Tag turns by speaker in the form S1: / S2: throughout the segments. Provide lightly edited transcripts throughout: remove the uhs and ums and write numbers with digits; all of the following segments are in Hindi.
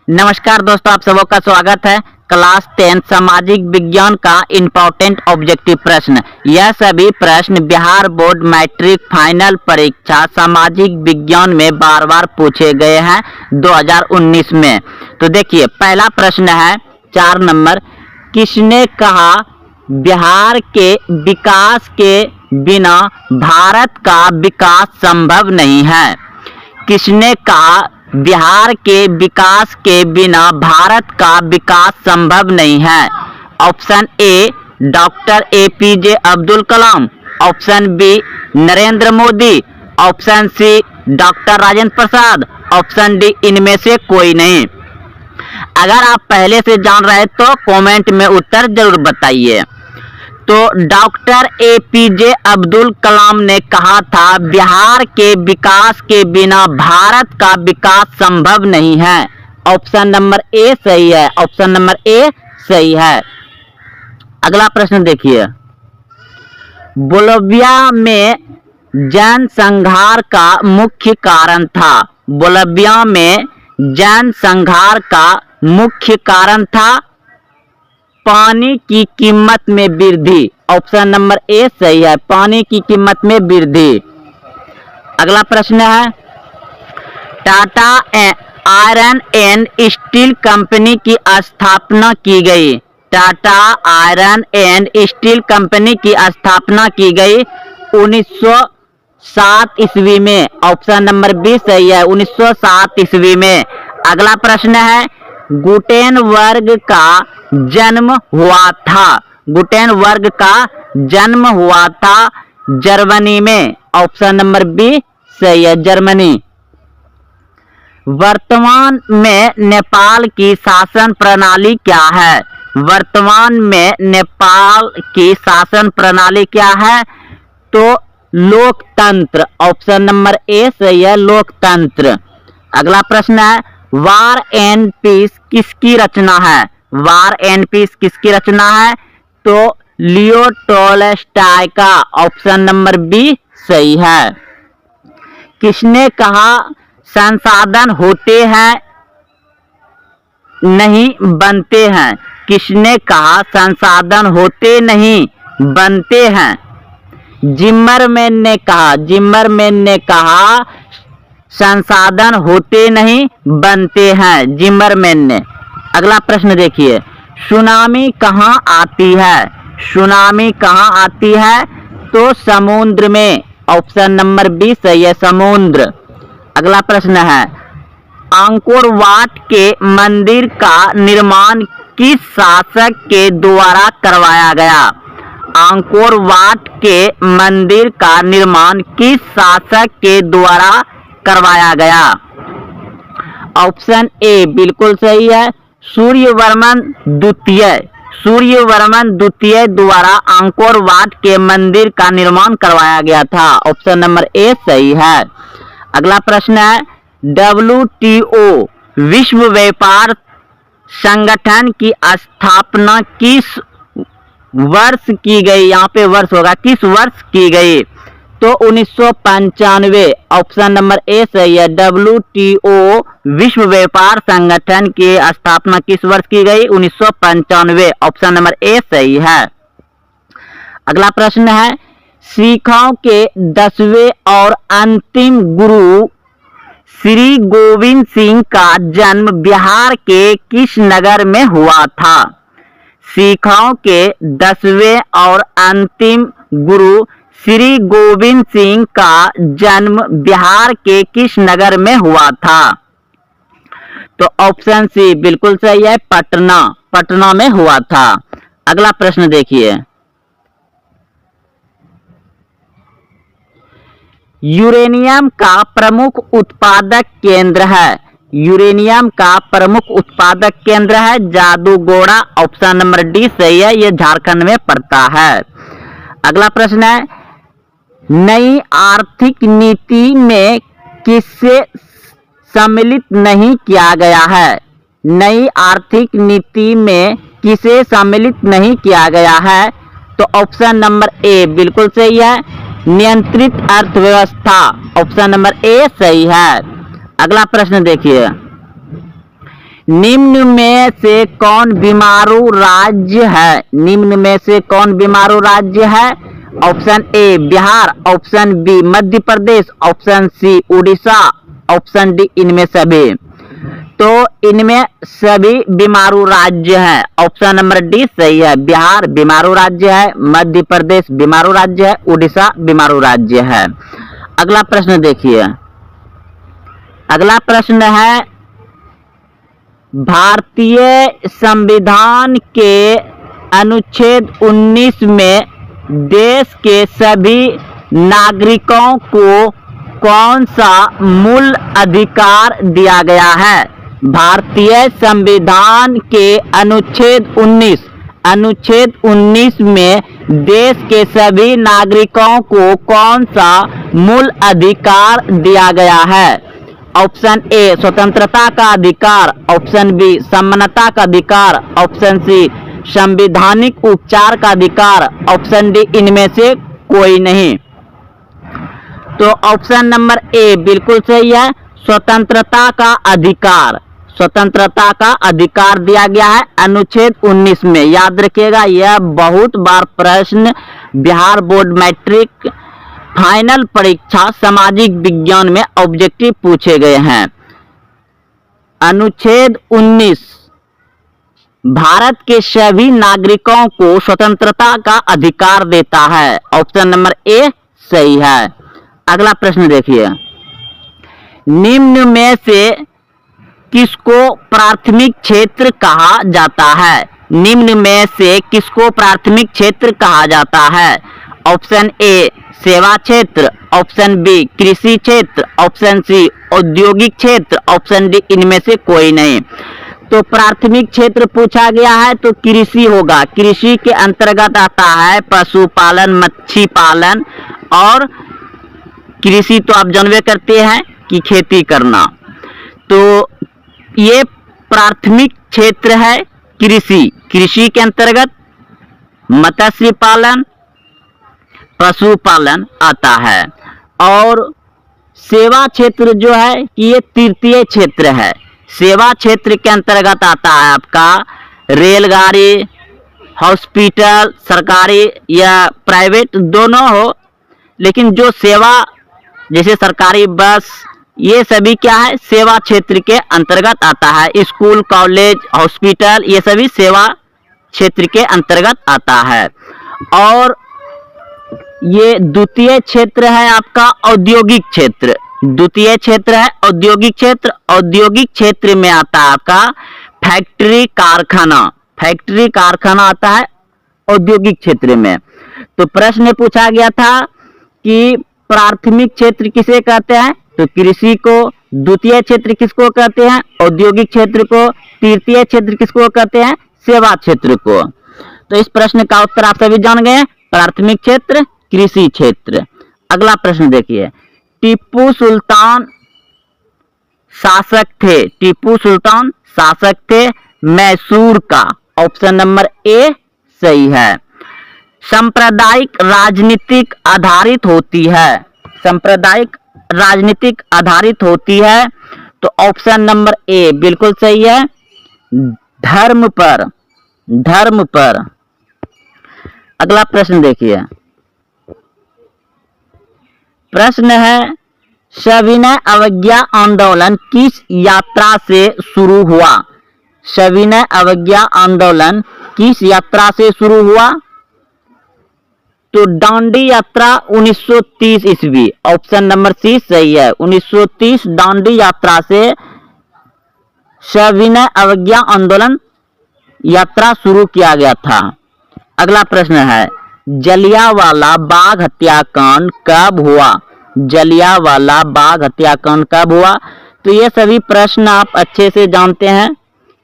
S1: नमस्कार दोस्तों, आप सबों का स्वागत है। क्लास 10 सामाजिक विज्ञान का इम्पोर्टेंट ऑब्जेक्टिव प्रश्न। यह सभी प्रश्न बिहार बोर्ड मैट्रिक फाइनल परीक्षा सामाजिक विज्ञान में बार बार पूछे गए हैं 2019 में। तो देखिए, पहला प्रश्न है 4 नंबर। किसने कहा बिहार के विकास के बिना भारत का विकास संभव नहीं है? किसने कहा बिहार के विकास के बिना भारत का विकास संभव नहीं है? Option A doctor APJ Abdul Kalam, option B Narendra Modi, option C doctor Rajendra Prasad, option D इनमें से कोई नहीं। अगर आप पहले से जान रहे तो कमेंट में उत्तर जरूर बताइए। तो डॉक्टर APJ अब्दुल कलाम ने कहा था बिहार के विकास के बिना भारत का विकास संभव नहीं है। ऑप्शन नंबर ए सही है, ऑप्शन नंबर ए सही है। अगला प्रश्न देखिए, बोलिविया में जन संहार का मुख्य कारण था। बोलिविया में जन संहार का मुख्य कारण था पानी की कीमत में वृद्धि। ऑप्शन नंबर ए सही है, पानी की कीमत में वृद्धि। अगला प्रश्न है, Tata iron and steel company की स्थापना की गई। Tata iron and steel company की स्थापना की गई 1907 ईस्वी में। ऑप्शन नंबर बी सही है, 1907 ईस्वी में। अगला प्रश्न है, गुटेनबर्ग का जन्म हुआ था। गुटेनबर्ग का जन्म हुआ था जर्मनी में। ऑप्शन नंबर बी सही है, जर्मनी। वर्तमान में नेपाल की शासन प्रणाली क्या है? वर्तमान में नेपाल की शासन प्रणाली क्या है? तो लोकतंत्र। ऑप्शन नंबर ए सही है, लोकतंत्र। अगला प्रश्न है, वार एंड पीस किसकी रचना है? वार एंड पीस किसकी रचना है? तो लियो टॉलस्टॉय का। ऑप्शन नंबर बी सही है। किसने कहा संसाधन होते हैं नहीं बनते हैं? किसने कहा संसाधन होते नहीं बनते हैं? जिम्मरमैन ने कहा। जिम्मरमैन ने कहा संसाधन होते नहीं बनते हैं, जिम्मरमैन ने। अगला प्रश्न देखिए, सुनामी कहाँ आती है? सुनामी कहाँ आती है? तो समुद्र में। ऑप्शन नंबर बी सही है, समुद्र। अगला प्रश्न है, अंकोर वाट के मंदिर का निर्माण किस शासक के द्वारा करवाया गया? अंकोर वाट के मंदिर का निर्माण किस शासक के द्वारा करवाया गया? ऑप्शन ए बिल्कुल सही है, सूर्यवर्मन द्वितीय। सूर्यवर्मन द्वितीय द्वारा अंकोर वाट के मंदिर का निर्माण करवाया गया था। ऑप्शन नंबर ए सही है। अगला प्रश्न है, WTO विश्व व्यापार संगठन की स्थापना किस वर्ष की गई? यहाँ पे वर्ष होगा, किस वर्ष की गई? तो 1995। ऑप्शन नंबर ए सही है, WTO विश्व व्यापार संगठन की स्थापना किस वर्ष की गई? 1995। ऑप्शन नंबर ए सही है। अगला प्रश्न है, सिखों के 10वें और अंतिम गुरु श्री गोविंद सिंह का जन्म बिहार के किस नगर में हुआ था? सिखों के 10वें और अंतिम गुरु श्री गोविंद सिंह का जन्म बिहार के किस नगर में हुआ था? तो ऑप्शन सी बिल्कुल सही है, पटना। पटना में हुआ था। अगला प्रश्न देखिए, यूरेनियम का प्रमुख उत्पादक केंद्र है। यूरेनियम का प्रमुख उत्पादक केंद्र है जादूगोड़ा। ऑप्शन नंबर डी सही है, यह झारखंड में पड़ता है। अगला प्रश्न है, नई आर्थिक नीति में किससे सम्मिलित नहीं किया गया है? नई आर्थिक नीति में किसे सम्मिलित नहीं किया गया है? तो ऑप्शन नंबर ए बिल्कुल सही है, नियंत्रित अर्थव्यवस्था। ऑप्शन नंबर ए सही है। अगला प्रश्न देखिए, निम्न में से कौन बीमारू राज्य है? निम्न में से कौन बीमारू राज्य है? Option A Bihar, option B Madhya Pradesh, option C Orissa, option D इनमें सभी। तो इनमें सभी बीमारू राज्य हैं। ऑप्शन नंबर डी सही है। बिहार बीमारू राज्य है, मध्य प्रदेश बीमारू राज्य है, उड़ीसा बीमारू राज्य है। अगला प्रश्न देखिए। अगला प्रश्न है भारतीय संविधान के अनुच्छेद 19 में देश के सभी नागरिकों को कौन सा मूल अधिकार दिया गया है? भारतीय संविधान के अनुच्छेद 19 में देश के सभी नागरिकों को कौन सा मूल अधिकार दिया गया है? ऑप्शन ए स्वतंत्रता का अधिकार, ऑप्शन बी समानता का अधिकार, ऑप्शन सी संवैधानिक उपचार का अधिकार, ऑप्शन डी इनमें से कोई नहीं। तो ऑप्शन नंबर ए बिल्कुल सही है। स्वतंत्रता का अधिकार, स्वतंत्रता का अधिकार दिया गया है अनुच्छेद 19 में। याद रखिएगा, यह बहुत बार प्रश्न बिहार बोर्ड मैट्रिक फाइनल परीक्षा सामाजिक विज्ञान में ऑब्जेक्टिव पूछे गए हैं। अनुच्छेद 19 भारत के सभी नागरिकों को स्वतंत्रता का अधिकार देता है। ऑप्शन नंबर ए सही है। अगला प्रश्न देखिए। निम्न में से किसको प्राथमिक क्षेत्र कहा जाता है? निम्न में से किसको प्राथमिक क्षेत्र कहा जाता है? ऑप्शन ए सेवा क्षेत्र, ऑप्शन बी कृषि क्षेत्र, ऑप्शन सी औद्योगिक क्षेत्र, ऑप्शन डी इनमें से कोई नहीं। तो प्राथमिक क्षेत्र पूछा गया है तो कृषि होगा। कृषि के अंतर्गत आता है पशुपालन, मच्छी पालन, और कृषि तो आप जानवे करते हैं कि खेती करना। तो ये प्राथमिक क्षेत्र है कृषि। कृषि के अंतर्गत मत्स्य पालन, पशुपालन आता है। और सेवा क्षेत्र जो है ये तृतीय क्षेत्र है। सेवा क्षेत्र के अंतर्गत आता है आपका रेलगाड़ी, हॉस्पिटल, सरकारी या प्राइवेट दोनों हो, लेकिन जो सेवा जैसे सरकारी बस, ये सभी क्या है सेवा क्षेत्र के अंतर्गत आता है। स्कूल, कॉलेज, हॉस्पिटल ये सभी सेवा क्षेत्र के अंतर्गत आता है। और ये द्वितीय क्षेत्र है आपका औद्योगिक क्षेत्र। द्वितीय क्षेत्र है औद्योगिक क्षेत्र। औद्योगिक क्षेत्र में आता है आपका फैक्ट्री, कारखाना। फैक्ट्री, कारखाना आता है औद्योगिक क्षेत्र में। तो प्रश्न पूछा गया था कि प्राथमिक क्षेत्र किसे कहते हैं? तो कृषि को। द्वितीय क्षेत्र किसको कहते हैं? औद्योगिक क्षेत्र को। तृतीय क्षेत्र किसको कहते हैं? सेवा क्षेत्र को। तो इस प्रश्न का उत्तर आप सभी जान गए। प्राथमिक क्षेत्र, कृषि क्षेत्र। अगला प्रश्न देखिए। टीपू सुल्तान शासक थे। टीपू सुल्तान शासक थे मैसूर का। ऑप्शन नंबर ए सही है। सांप्रदायिक राजनीतिक आधारित होती है। सांप्रदायिक राजनीतिक आधारित होती है। तो ऑप्शन नंबर ए बिल्कुल सही है। धर्म पर, धर्म पर। अगला प्रश्न देखिए। प्रश्न है सविनय अवज्ञा आंदोलन किस यात्रा से शुरू हुआ? सविनय अवज्ञा आंदोलन किस यात्रा से शुरू हुआ? तो दांडी यात्रा 1930 ईस्वी। ऑप्शन नंबर सी सही है। 1930 दांडी यात्रा से सविनय अवज्ञा आंदोलन यात्रा शुरू किया गया था। अगला प्रश्न है जलियांवाला बाग हत्याकांड कब हुआ? जलियांवाला बाग हत्याकांड कब हुआ? तो ये सभी प्रश्न आप अच्छे से जानते हैं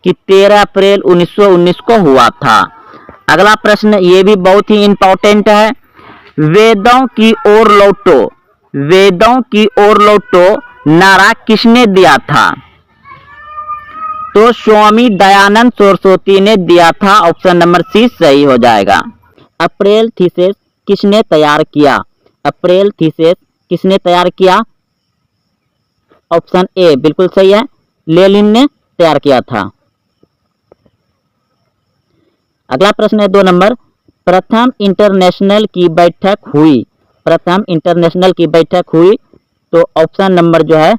S1: कि 13 अप्रैल 1919 को हुआ था। अगला प्रश्न ये भी बहुत ही इंपॉर्टेंट है। वेदों की ओर लौटो, वेदों की ओर लौटो नारा किसने दिया था? तो स्वामी दयानंद सरस्वती ने दिया था। ऑप्शन नंबर सी सही हो जाएगा। अप्रैल थीसिस किसने तैयार किया? अप्रैल थीसिस किसने तैयार किया? ऑप्शन ए बिल्कुल सही है। लेनिन ने तैयार किया था। अगला प्रश्न है 2 नंबर, प्रथम इंटरनेशनल की बैठक हुई, प्रथम इंटरनेशनल की बैठक हुई, तो ऑप्शन नंबर जो है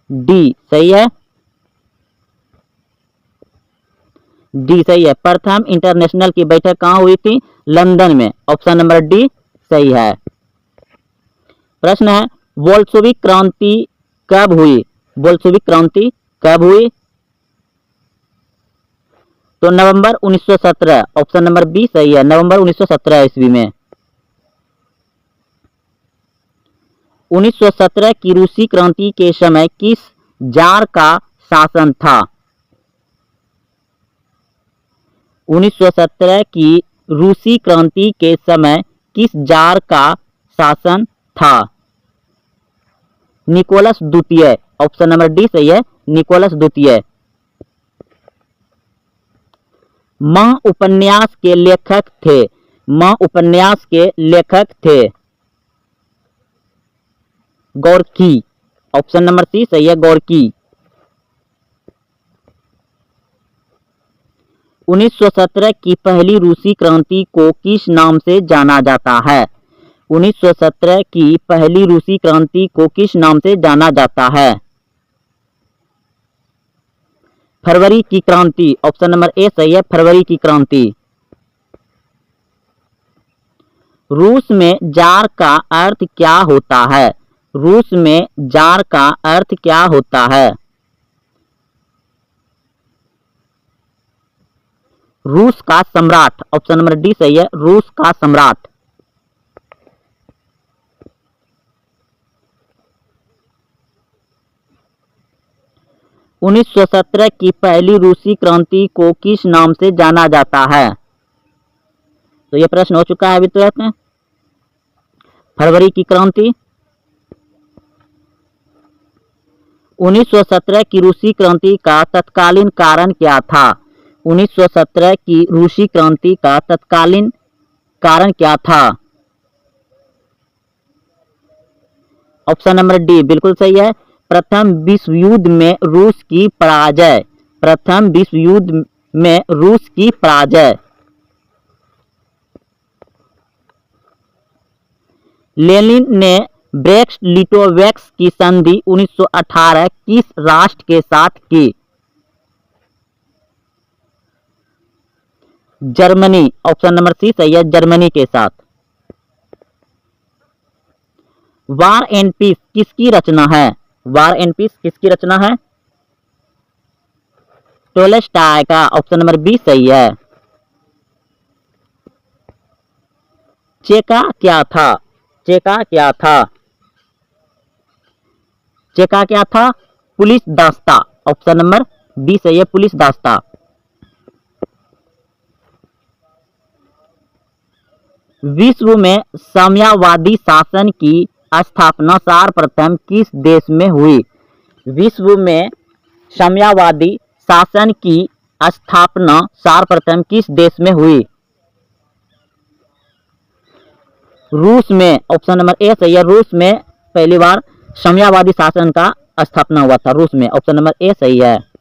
S1: डी सही है, डी सही है। प्रथम इंटरनेशनल की बैठक कहाँ हुई थी? लंदन में, ऑप्शन नंबर डी सही है। प्रश्न है बोल्शेविक क्रांति कब हुई? बोल्शेविक क्रांति कब हुई? तो नवंबर 1917, ऑप्शन नंबर बी सही है, नवंबर 1917 ईस्वी में। 1917 की रूसी क्रांति के समय किस जार का शासन था? 1917 की रूसी क्रांति के समय किस जार का शासन था? निकोलस द्वितीय, ऑप्शन नंबर डी सही है, निकोलस द्वितीय। मां उपन्यास के लेखक थे, मां उपन्यास के लेखक थे गोर्की, ऑप्शन नंबर सी सही है, गोर्की। 1917 की पहली रूसी क्रांति को किस नाम से जाना जाता है? 1917 की पहली रूसी क्रांति को किस नाम से जाना जाता है? फरवरी की क्रांति, ऑप्शन नंबर ए सही है, फरवरी की क्रांति। रूस में जार का अर्थ क्या होता है? रूस में जार का अर्थ क्या होता है? रूस का सम्राट, ऑप्शन नंबर डी सही है, रूस का सम्राट। उन्नीस सौ 17 की पहली रूसी क्रांति को किस नाम से जाना जाता है? तो यह प्रश्न हो चुका है अभी तुरंत में। फरवरी की क्रांति। 1917 की रूसी क्रांति का तत्कालीन कारण क्या था? 1917 की रूसी क्रांति का तत्कालीन कारण क्या था? ऑप्शन नंबर डी बिल्कुल सही है, प्रथम विश्व युद्ध में रूस की पराजय, प्रथम विश्व युद्ध में रूस की पराजय। लेनिन ने ब्रेस्ट-लिटोव की संधि 1918 किस राष्ट्र के साथ की? जर्मनी, ऑप्शन नंबर सी सही है, जर्मनी के साथ। वार एंड पीस किसकी रचना है? वार एंड पीस किसकी रचना है? टोल्स्टॉय का, ऑप्शन नंबर बी सही है। चेका क्या था? चेका क्या था? चेका क्या था? पुलिस दास्ता, ऑप्शन नंबर बी सही है, पुलिस दास्ता। विश्व में साम्यवादी शासन की स्थापना सर्वप्रथम किस देश में हुई? विश्व में साम्यवादी शासन की स्थापना सर्वप्रथम किस देश में हुई? रूस में, ऑप्शन नंबर ए सही है, रूस में पहली बार साम्यवादी शासन का स्थापना हुआ था, रूस में, ऑप्शन नंबर ए सही है।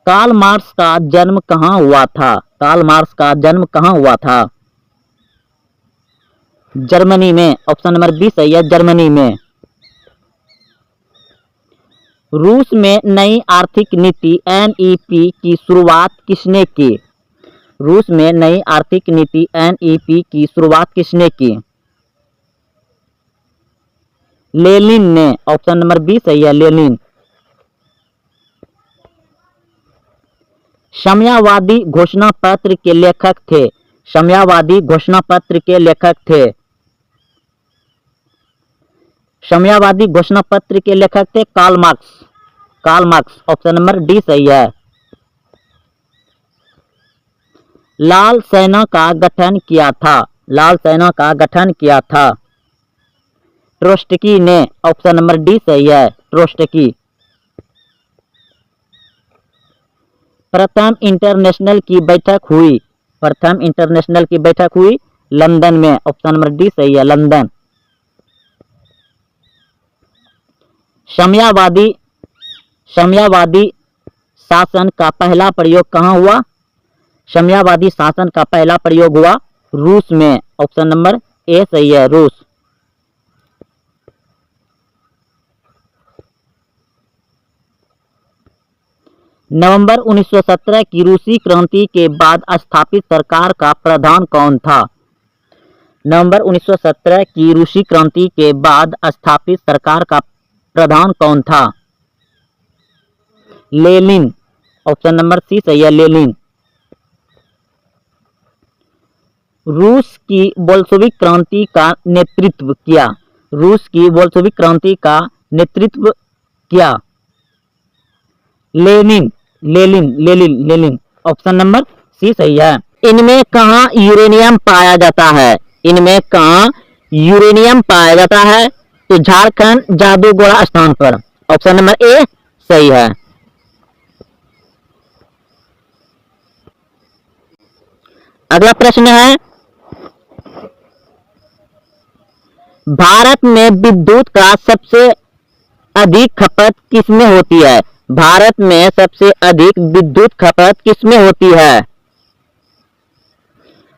S1: कार्ल मार्क्स का जन्म कहाँ हुआ था? कार्ल मार्क्स का जन्म कहाँ हुआ था? जर्मनी में, ऑप्शन नंबर बी सही है, जर्मनी में। रूस में नई आर्थिक नीति एनईपी की शुरुआत किसने की? रूस में नई आर्थिक नीति एनईपी की शुरुआत किसने की? लेनिन ने, ऑप्शन नंबर बी सही है, लेनिन। साम्यवादी घोषणा पत्र के लेखक थे, साम्यवादी घोषणा पत्र के लेखक थे, साम्यवादी घोषणा पत्र के लेखक थे Karl Marx, Karl Marx, option number D सही है। लाल सेना का गठन किया था, लाल सेना का गठन किया था ट्रोट्स्की ने, ऑप्शन नंबर डी सही है, ट्रोट्स्की। प्रथम इंटरनेशनल की बैठक हुई, प्रथम इंटरनेशनल की बैठक हुई लंदन में, ऑप्शन नंबर डी सही है, लंदन। साम्यवादी शासन का पहला प्रयोग कहाँ हुआ? साम्यवादी शासन का पहला प्रयोग हुआ रूस में। ऑप्शन नंबर ए सही है, रूस। नवंबर 1917 की रूसी क्रांति के बाद स्थापित सरकार का प्रधान कौन था? नवंबर 1917 की रूसी क्रांति के बाद स्थापित सरकार का प्रधान कौन था? लेनिन। ऑप्शन नंबर सी सही है, लेनिन। रूस की बोल्शेविक क्रांति का नेतृत्व किया? रूस की बोल्शेविक क्रांति का नेतृत्व किया? Lenin. Lenin. Option number C सही है। इनमें कहाँ यूरेनियम पाया जाता है? इनमें कहाँ यूरेनियम पाया जाता है? तो झारखंड जादूगोड़ा स्थान पर। ऑप्शन नंबर ए सही है। अगला प्रश्न है, भारत में विद्युत का सबसे अधिक खपत किसमें होती है? भारत में सबसे अधिक विद्युत खपत किसमें होती है?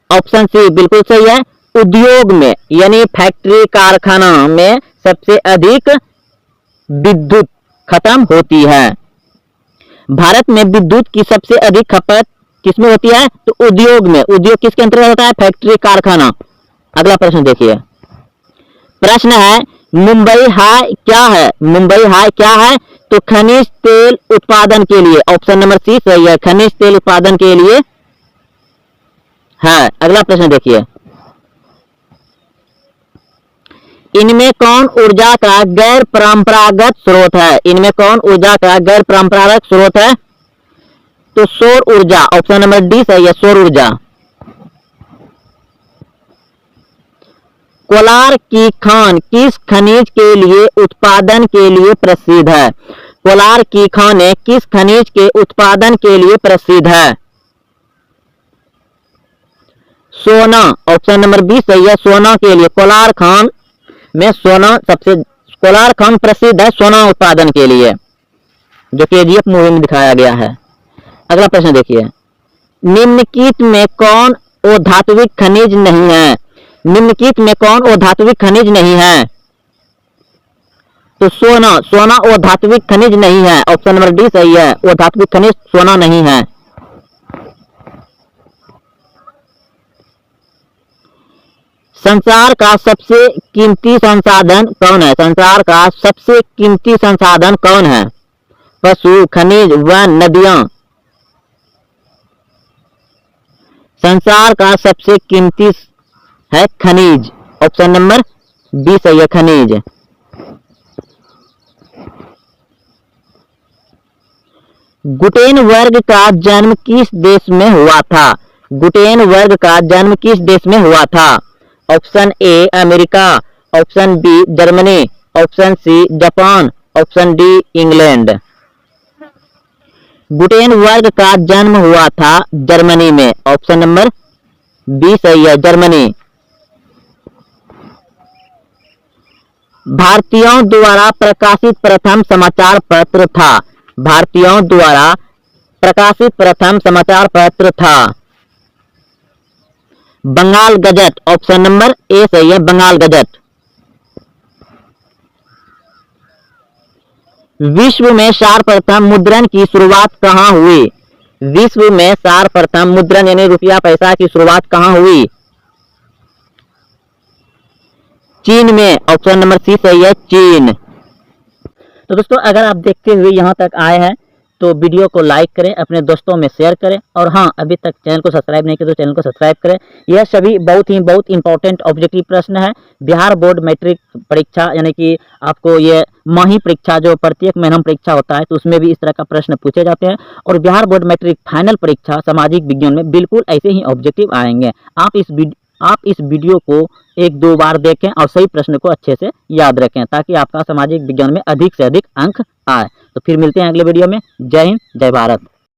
S1: ऑप्शन सी बिल्कुल सही है, उद्योग में, यानी फैक्ट्री कारखाना में सबसे अधिक विद्युत खत्म होती है। भारत में विद्युत की सबसे अधिक खपत किसमें होती है? तो उद्योग में। उद्योग किसके अंतर्गत होता है? फैक्ट्री कारखाना। अगला प्रश्न देखिए, प्रश्न है, मुंबई हाई क्या है? मुंबई हाई क्या है? तो खनिज तेल उत्पादन के लिए। ऑप्शन नंबर सी सही है, खनिज तेल उत्पादन के लिए है। अगला प्रश्न देखिए, इनमें कौन ऊर्जा का गैर परंपरागत स्रोत है? इनमें कौन ऊर्जा का गैर परंपरागत स्रोत है? तो सौर ऊर्जा। ऑप्शन नंबर डी सही है, सौर ऊर्जा। कोलार की खान किस खनिज के लिए उत्पादन के लिए प्रसिद्ध है? कोलार की खानें किस खनिज के उत्पादन के लिए प्रसिद्ध है? सोना। ऑप्शन नंबर बी सही है, सोना के लिए। कोलार खान में सोना कोलार खान प्रसिद्ध है सोना उत्पादन के लिए, जो केजीएफ मूवी में दिखाया गया है। अगला प्रश्न देखिए, निम्नलिखित में कौन अधात्विक खनिज नहीं है? निम्नलिखित में कौन अधात्विक खनिज नहीं है? तो सोना अधात्विक खनिज नहीं है। ऑप्शन नंबर डी सही है, अधात्विक खनिज सोना नहीं है। संसार का सबसे कीमती संसाधन कौन है? संसार का सबसे कीमती संसाधन कौन है? पशु, खनिज, वन, नदियां। संसार का सबसे कीमती है खनिज। ऑप्शन नंबर बी सही है, खनिज। गुटेनबर्ग का जन्म किस देश में हुआ था? गुटेनबर्ग का जन्म किस देश में हुआ था? Option A America, option B Germany, option C Japan, option D England. Gutenberg का जन्म हुआ था जर्मनी में। ऑप्शन नंबर बी सही है, जर्मनी। भारतीयों द्वारा प्रकाशित प्रथम समाचार पत्र था? भारतीयों द्वारा प्रकाशित प्रथम समाचार पत्र था Bengal gazette. Option number A सही है, बंगाल गजट। विश्व में सर्वप्रथम मुद्रण की शुरुआत कहाँ हुई? विश्व में सर्वप्रथम मुद्रण यानी रुपया पैसा की शुरुआत कहाँ हुई? चीन में। ऑप्शन नंबर सी सही है, चीन। तो दोस्तों, अगर आप देखते हुए यहाँ तक आए हैं तो वीडियो को लाइक करें, अपने दोस्तों में शेयर करें, और हाँ, अभी तक चैनल को सब्सक्राइब नहीं किया तो चैनल को सब्सक्राइब करें। यह सभी बहुत इंपॉर्टेंट ऑब्जेक्टिव प्रश्न है। बिहार बोर्ड मैट्रिक परीक्षा, यानी कि आपको ये माही परीक्षा, जो प्रत्येक महीना परीक्षा होता है, तो उसमें भी इस तरह का प्रश्न पूछे जाते हैं। और बिहार बोर्ड मैट्रिक फाइनल परीक्षा सामाजिक विज्ञान में बिल्कुल ऐसे ही ऑब्जेक्टिव आएंगे। आप इस वीडियो को 1-2 बार देखें और सही प्रश्न को अच्छे से याद रखें, ताकि आपका सामाजिक विज्ञान में अधिक से अधिक अंक आए। तो फिर मिलते हैं अगले वीडियो में। जय हिंद, जय भारत।